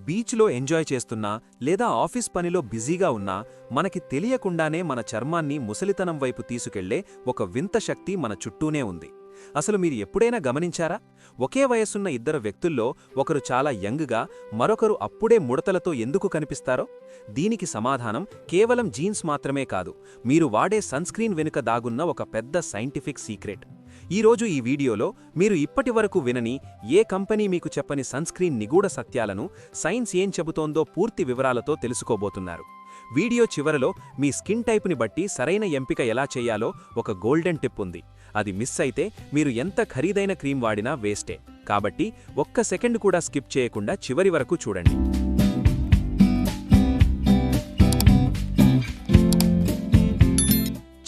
బీచ్లో ఎంజాయ్ చేస్తున్నా లేదా ఆఫీస్ పనిలో బిజీగా ఉన్నా మనకి తెలియకుండానే మన చర్మాన్ని ముసలితనం వైపు తీసుకెళ్లే ఒక వింత శక్తి మన చుట్టూనే ఉంది. అసలు మీరు ఎప్పుడైనా గమనించారా? ఒకే వయసున్న ఇద్దరు వ్యక్తుల్లో ఒకరు చాలా యంగ్గా, మరొకరు అప్పుడే ముడతలతో ఎందుకు కనిపిస్తారో? దీనికి సమాధానం కేవలం జీన్స్ మాత్రమే కాదు, మీరు వాడే సన్స్క్రీన్ వెనుక దాగున్న ఒక పెద్ద సైంటిఫిక్ సీక్రెట్. ఈరోజు ఈ వీడియోలో మీరు ఇప్పటివరకు వినని, ఏ కంపెనీ మీకు చెప్పని సన్స్క్రీన్ నిగూఢ సత్యాలను, సైన్స్ ఏం చెబుతోందో పూర్తి వివరాలతో తెలుసుకోబోతున్నారు. వీడియో చివరలో మీ స్కిన్ టైప్ని బట్టి సరైన ఎంపిక ఎలా చేయాలో ఒక గోల్డెన్ టిప్ ఉంది. అది మిస్ అయితే మీరు ఎంత ఖరీదైన క్రీమ్ వాడినా వేస్టే. కాబట్టి ఒక్క సెకండ్ కూడా స్కిప్ చేయకుండా చివరి వరకు చూడండి.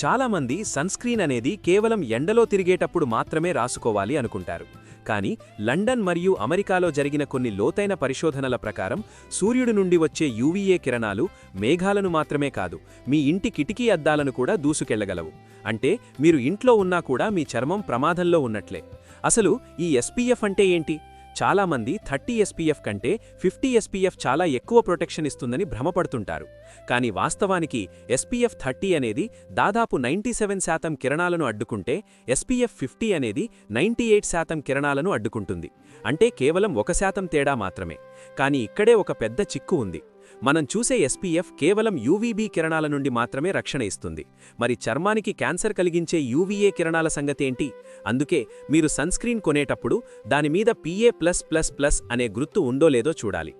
చాలామంది సన్స్క్రీన్ అనేది కేవలం ఎండలో తిరిగేటప్పుడు మాత్రమే రాసుకోవాలి అనుకుంటారు. కానీ లండన్ మరియు అమెరికాలో జరిగిన కొన్ని లోతైన పరిశోధనల ప్రకారం సూర్యుడి నుండి వచ్చే యూవీఏ కిరణాలు మేఘాలను మాత్రమే కాదు, మీ ఇంటి కిటికీ అద్దాలను కూడా దూసుకెళ్లగలవు. అంటే మీరు ఇంట్లో ఉన్నా కూడా మీ చర్మం ప్రమాదంలో ఉన్నట్లే. అసలు ఈ ఎస్పీఎఫ్ అంటే ఏంటి? చాలామంది 30 ఎస్పీఎఫ్ కంటే 50 ఎస్పీఎఫ్ చాలా ఎక్కువ ప్రొటెక్షన్ ఇస్తుందని భ్రమపడుతుంటారు. కానీ వాస్తవానికి ఎస్పీఎఫ్ 30 అనేది దాదాపు 97% కిరణాలను అడ్డుకుంటే ఎస్పీఎఫ్ 50 అనేది 98% కిరణాలను అడ్డుకుంటుంది. అంటే కేవలం 1% తేడా మాత్రమే. కానీ ఇక్కడే ఒక పెద్ద చిక్కు ఉంది. మనం చూసే ఎస్పీఎఫ్ కేవలం యూవీబీ కిరణాల నుండి మాత్రమే రక్షణ ఇస్తుంది. మరి చర్మానికి క్యాన్సర్ కలిగించే యూవీఏ కిరణాల సంగతేంటి? అందుకే మీరు సన్స్క్రీన్ కొనేటప్పుడు దానిమీద PA+++ అనే గుర్తు ఉందో లేదో చూడాలి.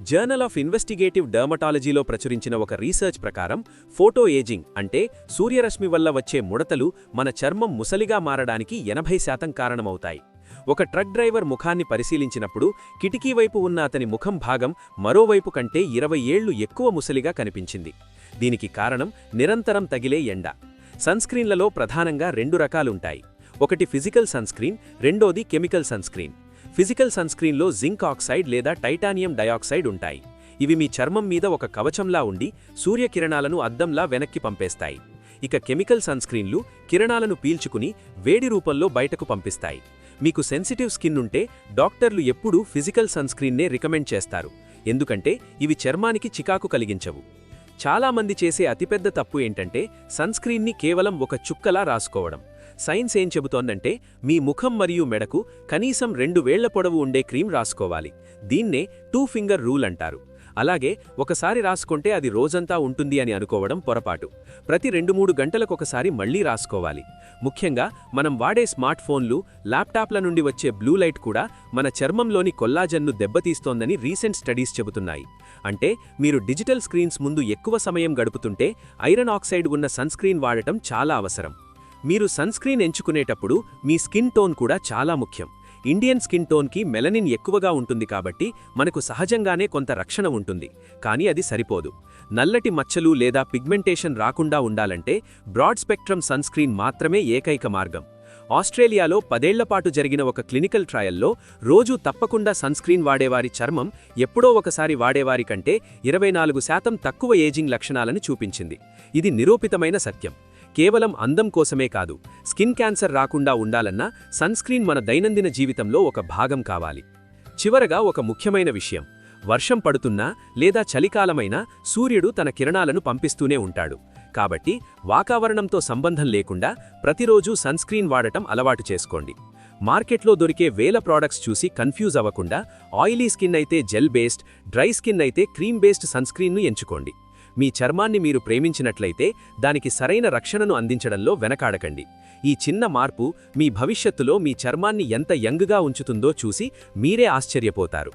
జర్నల్ ఆఫ్ ఇన్వెస్టిగేటివ్ డర్మటాలజీలో ప్రచురించిన ఒక రీసెర్చ్ ప్రకారం ఫోటో ఏజింగ్ అంటే సూర్యరశ్మి వల్ల వచ్చే ముడతలు మన చర్మం ముసలిగా మారడానికి 80% కారణమవుతాయి. ఒక ట్రక్ డ్రైవర్ ముఖాన్ని పరిశీలించినప్పుడు కిటికీ వైపు ఉన్న అతని ముఖం భాగం మరోవైపు కంటే 20 ఏళ్లు ఎక్కువ ముసలిగా కనిపించింది. దీనికి కారణం నిరంతరం తగిలే ఎండ. సన్స్క్రీన్లలో ప్రధానంగా 2 రకాలుంటాయి. ఒకటి ఫిజికల్ సన్స్క్రీన్, రెండోది కెమికల్ సన్స్క్రీన్. ఫిజికల్ సన్స్క్రీన్లో జింక్ ఆక్సైడ్ లేదా టైటానియం డయాక్సైడ్ ఉంటాయి. ఇవి మీ చర్మం మీద ఒక కవచంలా ఉండి సూర్యకిరణాలను అద్దంలా వెనక్కి పంపేస్తాయి. ఇక కెమికల్ సన్స్క్రీన్లు కిరణాలను పీల్చుకుని వేడి రూపంలో బయటకు పంపిస్తాయి. మీకు సెన్సిటివ్ స్కిన్ ఉంటే డాక్టర్లు ఎప్పుడూ ఫిజికల్ సన్స్క్రీన్నే రికమెండ్ చేస్తారు, ఎందుకంటే ఇవి చర్మానికి చికాకు కలిగించవు. చాలామంది చేసే అతిపెద్ద తప్పు ఏంటంటే సన్స్క్రీన్ని కేవలం ఒక చుక్కలా రాసుకోవడం. సైన్స్ ఏం చెబుతోందంటే మీ ముఖం మరియు మెడకు కనీసం 2 వేళ్ల పొడవు ఉండే క్రీమ్ రాసుకోవాలి. దీన్నే 2 ఫింగర్ రూల్ అంటారు. అలాగే ఒకసారి రాసుకుంటే అది రోజంతా ఉంటుంది అని అనుకోవడం పొరపాటు. ప్రతి 2-3 గంటలకొకసారి మళ్లీ రాసుకోవాలి. ముఖ్యంగా మనం వాడే స్మార్ట్ ఫోన్లు, ల్యాప్టాప్ల నుండి వచ్చే బ్లూ లైట్ కూడా మన చర్మంలోని కొల్లాజన్ను దెబ్బతీస్తోందని రీసెంట్ స్టడీస్ చెబుతున్నాయి. అంటే మీరు డిజిటల్ స్క్రీన్స్ ముందు ఎక్కువ సమయం గడుపుతుంటే ఐరన్ ఆక్సైడ్ ఉన్న సన్స్క్రీన్ వాడటం చాలా అవసరం. మీరు సన్స్క్రీన్ ఎంచుకునేటప్పుడు మీ స్కిన్ టోన్ కూడా చాలా ముఖ్యం. ఇండియన్ స్కిన్ టోన్కి మెలనిన్ ఎక్కువగా ఉంటుంది కాబట్టి మనకు సహజంగానే కొంత రక్షణ ఉంటుంది. కానీ అది సరిపోదు. నల్లటి మచ్చలు లేదా పిగ్మెంటేషన్ రాకుండా ఉండాలంటే బ్రాడ్ స్పెక్ట్రమ్ సన్స్క్రీన్ మాత్రమే ఏకైక మార్గం. ఆస్ట్రేలియాలో 10 ఏళ్లపాటు జరిగిన ఒక క్లినికల్ ట్రయల్లో రోజూ తప్పకుండా సన్స్క్రీన్ వాడేవారి చర్మం ఎప్పుడో ఒకసారి వాడేవారి కంటే 24% తక్కువ ఏజింగ్ లక్షణాలను చూపించింది. ఇది నిరూపితమైన సత్యం. కేవలం అందం కోసమే కాదు, స్కిన్ క్యాన్సర్ రాకుండా ఉండాలన్నా సన్స్క్రీన్ మన దైనందిన జీవితంలో ఒక భాగం కావాలి. చివరగా ఒక ముఖ్యమైన విషయం, వర్షం పడుతున్నా లేదా చలికాలమైనా సూర్యుడు తన కిరణాలను పంపిస్తూనే ఉంటాడు. కాబట్టి వాతావరణంతో సంబంధం లేకుండా ప్రతిరోజూ సన్స్క్రీన్ వాడటం అలవాటు చేసుకోండి. మార్కెట్లో దొరికే వేల ప్రోడక్ట్స్ చూసి కన్ఫ్యూజ్ అవ్వకుండా ఆయిలీ స్కిన్ అయితే జెల్ బేస్డ్, డ్రై స్కిన్ అయితే క్రీమ్ బేస్డ్ సన్స్క్రీన్ను ఎంచుకోండి. మీ చర్మాన్ని మీరు ప్రేమించినట్లయితే దానికి సరైన రక్షణను అందించడంలో వెనకాడకండి. ఈ చిన్న మార్పు మీ భవిష్యత్తులో మీ చర్మాన్ని ఎంత యంగ్గా ఉంచుతుందో చూసి మీరే ఆశ్చర్యపోతారు.